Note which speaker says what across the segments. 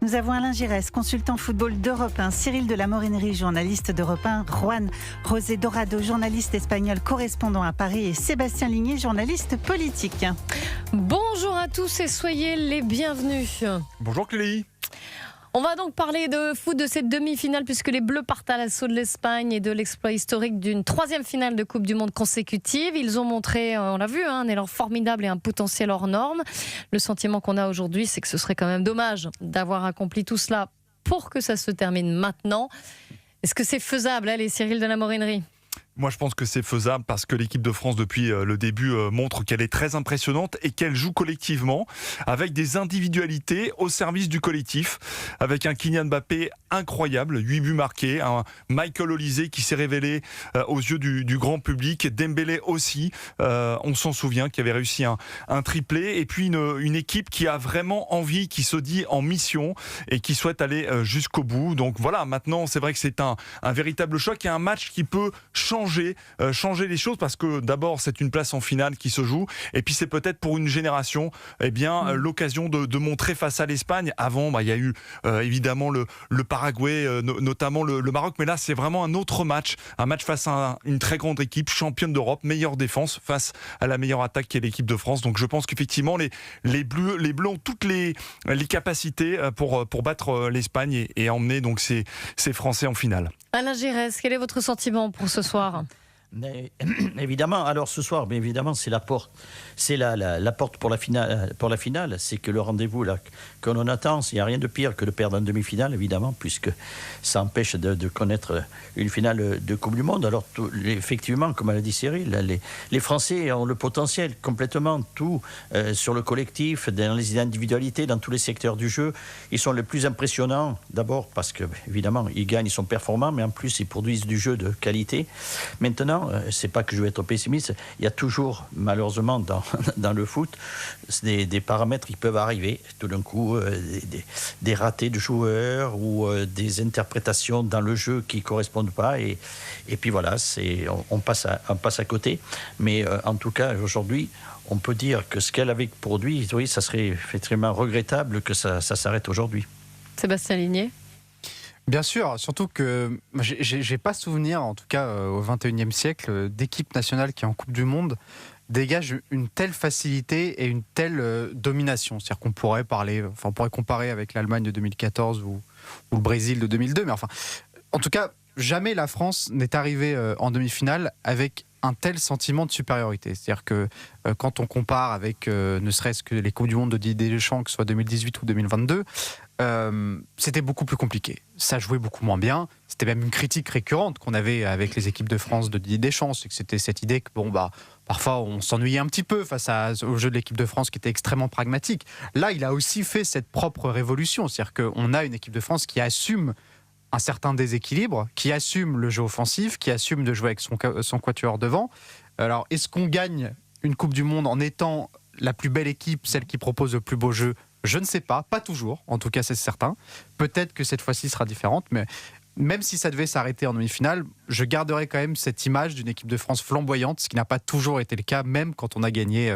Speaker 1: Nous avons Alain Giresse, consultant football d'Europe 1, Cyril de la Morinerie, journaliste d'Europe 1, Juan José Dorado, journaliste espagnol correspondant à Paris et Sébastien Ligné, journaliste politique.
Speaker 2: Bonjour à tous et soyez les bienvenus.
Speaker 3: Bonjour Clélie.
Speaker 2: On va donc parler de foot, de cette demi-finale, puisque les Bleus partent à l'assaut de l'Espagne et de l'exploit historique d'une troisième finale de Coupe du Monde consécutive. Ils ont montré, on l'a vu, un élan formidable et un potentiel hors norme. Le sentiment qu'on a aujourd'hui, c'est que ce serait quand même dommage d'avoir accompli tout cela pour que ça se termine maintenant. Est-ce que c'est faisable, allez, Cyril de la Morinerie ?
Speaker 3: Moi, je pense que c'est faisable parce que l'équipe de France, depuis le début, montre qu'elle est très impressionnante et qu'elle joue collectivement avec des individualités au service du collectif, avec un Kylian Mbappé incroyable, 8 buts marqués, un Michael Olise qui s'est révélé aux yeux du grand public, Dembélé aussi, on s'en souvient, qui avait réussi un triplé, et puis une équipe qui a vraiment envie, qui se dit en mission et qui souhaite aller jusqu'au bout. Donc voilà, maintenant, c'est vrai que c'est un véritable choc et un match qui peut changer les choses, parce que d'abord c'est une place en finale qui se joue, et puis c'est peut-être pour une génération l'occasion de montrer face à l'Espagne. Avant, il y a eu évidemment le Paraguay, notamment le Maroc, mais là c'est vraiment un autre match, un match face à une très grande équipe, championne d'Europe, meilleure défense face à la meilleure attaque qui est l'équipe de France. Donc je pense qu'effectivement les Bleus ont toutes les capacités pour battre l'Espagne et emmener donc ces Français en finale.
Speaker 2: Alain Giresse, quel est votre sentiment pour ce soir ?
Speaker 4: Mais, évidemment, alors ce soir, mais évidemment, c'est la porte. C'est la porte pour la finale. C'est que le rendez-vous là que l'on attend, il n'y a rien de pire que de perdre en demi-finale, évidemment, puisque ça empêche de connaître une finale de Coupe du Monde. Alors, effectivement, comme l'a dit Cyril, les Français ont le potentiel complètement, tout sur le collectif, dans les individualités, dans tous les secteurs du jeu. Ils sont les plus impressionnants, d'abord parce que, évidemment, ils gagnent, ils sont performants, mais en plus, ils produisent du jeu de qualité. Maintenant, c'est pas que je vais être pessimiste, il y a toujours, malheureusement, dans le foot, des paramètres qui peuvent arriver tout d'un coup, des ratés de joueurs ou des interprétations dans le jeu qui correspondent pas, et puis voilà, on passe à côté. Mais en tout cas, aujourd'hui, on peut dire que ce qu'elle avait produit, oui, ça serait effectivement regrettable que ça s'arrête aujourd'hui.
Speaker 2: Sébastien Ligné.
Speaker 5: Bien sûr, surtout que j'ai pas souvenir, en tout cas au XXIe siècle, d'équipe nationale qui en Coupe du Monde dégage une telle facilité et une telle domination. C'est-à-dire qu'on pourrait comparer avec l'Allemagne de 2014 ou le Brésil de 2002, mais enfin, en tout cas, jamais la France n'est arrivée en demi-finale avec un tel sentiment de supériorité. C'est-à-dire que quand on compare avec ne serait-ce que les Coupes du Monde de Didier Deschamps, que ce soit 2018 ou 2022, c'était beaucoup plus compliqué. Ça jouait beaucoup moins bien. C'était même une critique récurrente qu'on avait avec les équipes de France de Didier Deschamps. C'est que c'était cette idée que parfois on s'ennuyait un petit peu face au jeu de l'équipe de France qui était extrêmement pragmatique. Là, il a aussi fait cette propre révolution. C'est-à-dire qu'on a une équipe de France qui assume un certain déséquilibre, qui assume le jeu offensif, qui assume de jouer avec son quatuor devant. Alors, est-ce qu'on gagne une Coupe du Monde en étant la plus belle équipe, celle qui propose le plus beau jeu ? Je ne sais pas toujours, en tout cas c'est certain. Peut-être que cette fois-ci sera différente, mais même si ça devait s'arrêter en demi-finale, je garderai quand même cette image d'une équipe de France flamboyante, ce qui n'a pas toujours été le cas, même quand on a gagné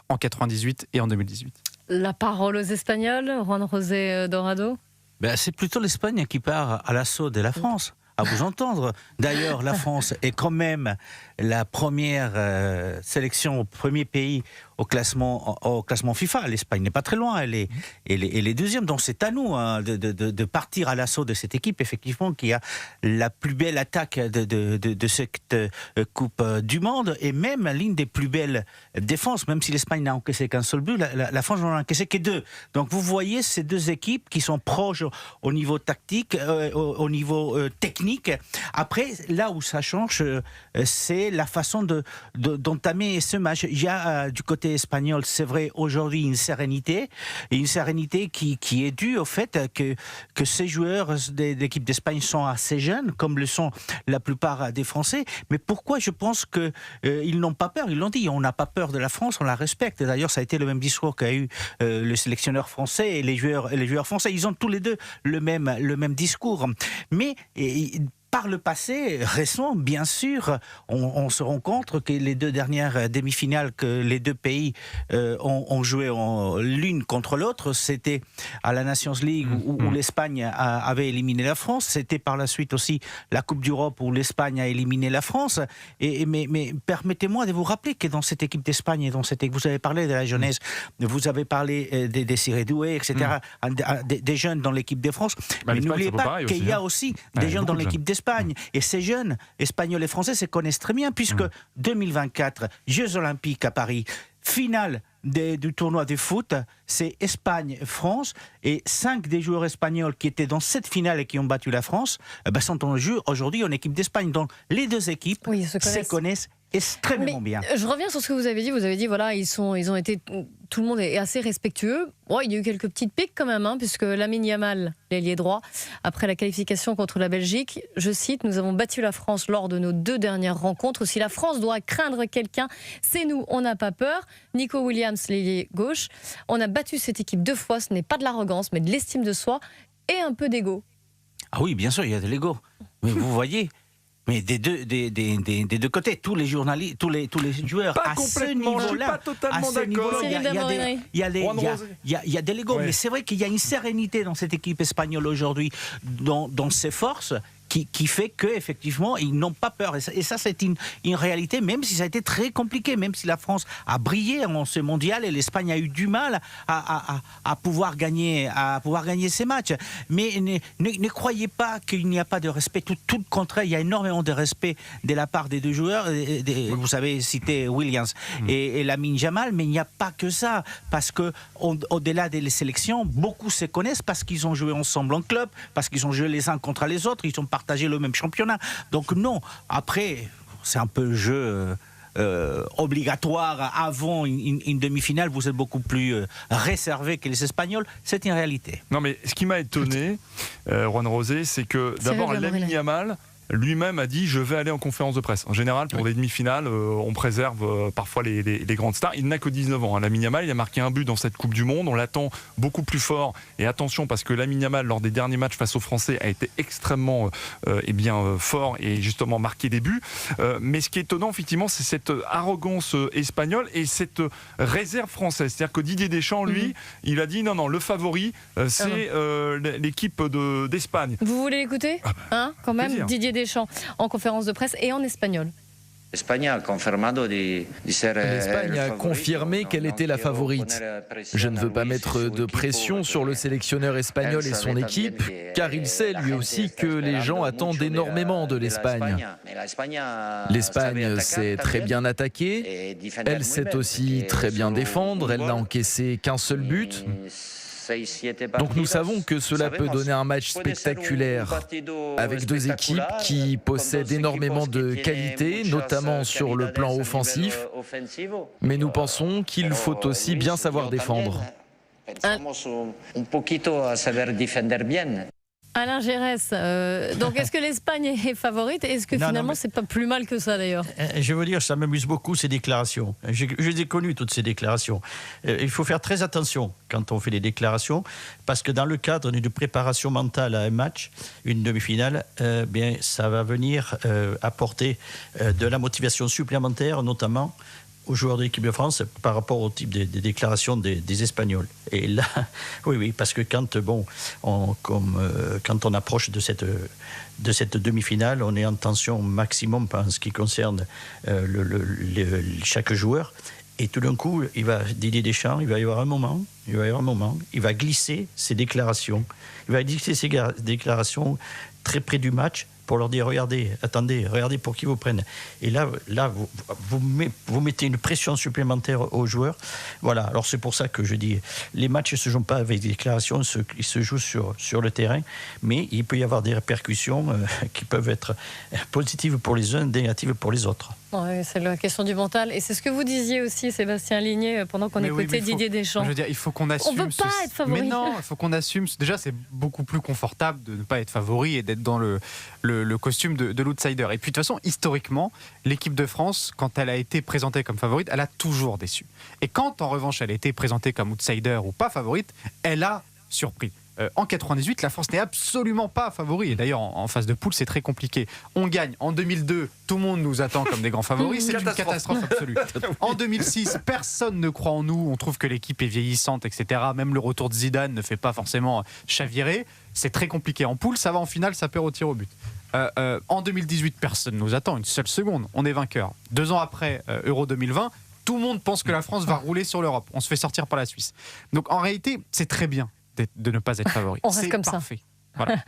Speaker 5: en 98 et en 2018.
Speaker 2: La parole aux Espagnols, Juan José Dorado.
Speaker 6: C'est plutôt l'Espagne qui part à l'assaut de la France, à vous entendre. D'ailleurs, la France est quand même la première sélection, au premier pays au classement FIFA. L'Espagne n'est pas très loin, elle est deuxième. Donc c'est à nous de partir à l'assaut de cette équipe, effectivement, qui a la plus belle attaque de cette Coupe du Monde, et même l'une des plus belles défenses, même si l'Espagne n'a encaissé qu'un seul but, la France n'en a encaissé que 2. Donc vous voyez ces deux équipes qui sont proches au niveau tactique, au niveau technique. Après, là où ça change, c'est la façon d'entamer ce match. Il y a du côté espagnol, c'est vrai, aujourd'hui une sérénité qui est due au fait que ces joueurs d'équipe d'Espagne sont assez jeunes, comme le sont la plupart des Français. Mais pourquoi je pense qu'ils n'ont pas peur? Ils l'ont dit, on n'a pas peur de la France, on la respecte. D'ailleurs, ça a été le même discours qu'a eu le sélectionneur français et les joueurs français. Ils ont tous les deux le même discours. Mais par le passé récent, bien sûr, on se rend compte que les 2 dernières demi-finales que les 2 pays ont joué l'une contre l'autre, c'était à la Nations League où l'Espagne avait éliminé la France. C'était par la suite aussi la Coupe d'Europe où l'Espagne a éliminé la France. Mais permettez-moi de vous rappeler que dans cette équipe d'Espagne, et vous avez parlé de la jeunesse, vous avez parlé des Désiré Doué, etc., des jeunes dans l'équipe de France. Mais n'oubliez pas qu'il y a aussi des jeunes dans l'équipe d'Espagne. Et ces jeunes, espagnols et français, se connaissent très bien, puisque 2024, Jeux Olympiques à Paris, finale du tournoi de foot, c'est Espagne-France, et 5 des joueurs espagnols qui étaient dans cette finale et qui ont battu la France sont en jeu aujourd'hui en équipe d'Espagne. Donc les 2 équipes se connaissent extrêmement bien.
Speaker 2: Je reviens sur ce que vous avez dit. Vous avez dit, voilà, ils ont été, tout le monde est assez respectueux. Il y a eu quelques petites piques quand même, puisque Lamine Yamal, l'ailier droit, après la qualification contre la Belgique, je cite, nous avons battu la France lors de nos 2 dernières rencontres. Si la France doit craindre quelqu'un, c'est nous, on n'a pas peur. Nico Williams, l'ailier gauche, on a battu cette équipe 2 fois, ce n'est pas de l'arrogance, mais de l'estime de soi et un peu d'ego.
Speaker 6: Ah oui, bien sûr, il y a de l'ego. Mais vous voyez... Mais des deux côtés, tous les journalistes, tous les joueurs
Speaker 3: pas
Speaker 6: à ce niveau-là,
Speaker 3: je suis pas totalement d'accord.
Speaker 6: Il y a des l'ego, mais c'est vrai qu'il y a une sérénité dans cette équipe espagnole aujourd'hui, dans ses forces, qui fait qu'effectivement, ils n'ont pas peur. Et ça, c'est une réalité, même si ça a été très compliqué, même si la France a brillé en ce mondial et l'Espagne a eu du mal à pouvoir gagner ces matchs. Mais ne croyez pas qu'il n'y a pas de respect. Tout le contraire, il y a énormément de respect de la part des 2 joueurs. Vous avez cité Williams et Lamine Yamal, mais il n'y a pas que ça. Parce qu'au-delà des sélections, beaucoup se connaissent parce qu'ils ont joué ensemble en club, parce qu'ils ont joué les uns contre les autres, ils ont partagé le même championnat. Donc non, après, c'est un peu le jeu obligatoire avant une demi-finale, vous êtes beaucoup plus réservé que les Espagnols, c'est une réalité.
Speaker 3: Non mais ce qui m'a étonné, Juan Rosé, c'est que d'abord Lamine Yamal lui-même a dit je vais aller en conférence de presse. En général, pour des demi-finales, on préserve parfois les grandes stars. Il n'a que 19 ans. Lamine Yamal, il a marqué un but dans cette Coupe du Monde. On l'attend beaucoup plus fort. Et attention, parce que Lamine Yamal, lors des derniers matchs face aux Français, a été extrêmement fort et justement marqué des buts. Mais ce qui est étonnant, effectivement, c'est cette arrogance espagnole et cette réserve française. C'est-à-dire que Didier Deschamps, lui, il a dit non, le favori, c'est l'équipe d'Espagne.
Speaker 2: Vous voulez l'écouter quand même,
Speaker 3: plaisir.
Speaker 2: Didier Deschamps en conférence de presse et en espagnol.
Speaker 7: L'Espagne a confirmé qu'elle était la favorite. Je ne veux pas mettre de pression sur le sélectionneur espagnol et son équipe, car il sait lui aussi que les gens attendent énormément de l'Espagne. L'Espagne sait très bien attaquer, elle sait aussi très bien défendre, elle n'a encaissé qu'un seul but. Donc nous savons que cela peut donner un match spectaculaire avec 2 équipes qui possèdent énormément de qualités, notamment sur le plan offensif. Mais nous pensons qu'il faut aussi bien savoir défendre.
Speaker 2: Alain Gérès, donc est-ce que l'Espagne est favorite? Est-ce que finalement c'est pas plus mal que ça d'ailleurs?
Speaker 4: Je veux dire, ça m'amuse beaucoup ces déclarations. Je les ai connues, toutes ces déclarations. Il faut faire très attention quand on fait des déclarations, parce que dans le cadre d'une préparation mentale à un match, une demi-finale, bien, ça va venir apporter de la motivation supplémentaire, notamment aux joueurs de l'équipe de France par rapport au type des déclarations des Espagnols. Et là, oui, parce que quand on approche de cette demi-finale, on est en tension maximum en ce qui concerne chaque joueur. Et tout d'un coup, Didier Deschamps, il va y avoir un moment, il va glisser ses déclarations. Il va glisser ses déclarations très près du match pour leur dire, regardez pour qui vous prennent. Et là vous mettez une pression supplémentaire aux joueurs. Voilà, alors c'est pour ça que je dis, les matchs ne se jouent pas avec des déclarations, ils se jouent sur le terrain, mais il peut y avoir des répercussions qui peuvent être positives pour les uns, négatives pour les autres.
Speaker 2: Ouais, c'est la question du mental. Et c'est ce que vous disiez aussi, Sébastien Ligné, pendant qu'on écoutait Didier Deschamps.
Speaker 5: Je veux dire, il faut qu'on assume.
Speaker 2: On ne peut pas être favori.
Speaker 5: Mais non, il faut qu'on assume. Déjà, c'est beaucoup plus confortable de ne pas être favori et d'être dans le costume de l'outsider. Et puis, de toute façon, historiquement, l'équipe de France, quand elle a été présentée comme favorite, elle a toujours déçu. Et quand, en revanche, elle a été présentée comme outsider ou pas favorite, elle a surpris. En 98, la France n'est absolument pas favori. Et d'ailleurs, en phase de poule, c'est très compliqué. On gagne. En 2002, tout le monde nous attend comme des grands favoris. C'est une catastrophe absolue. En 2006, personne ne croit en nous. On trouve que l'équipe est vieillissante, etc. Même le retour de Zidane ne fait pas forcément chavirer. C'est très compliqué. En poule, ça va en finale, ça perd au tir au but. En 2018, personne ne nous attend une seule seconde. On est vainqueur. 2 ans après Euro 2020, tout le monde pense que la France va rouler sur l'Europe. On se fait sortir par la Suisse. Donc en réalité, c'est très bien de ne pas être favori.
Speaker 2: On reste
Speaker 5: c'est
Speaker 2: comme
Speaker 5: parfait. Voilà.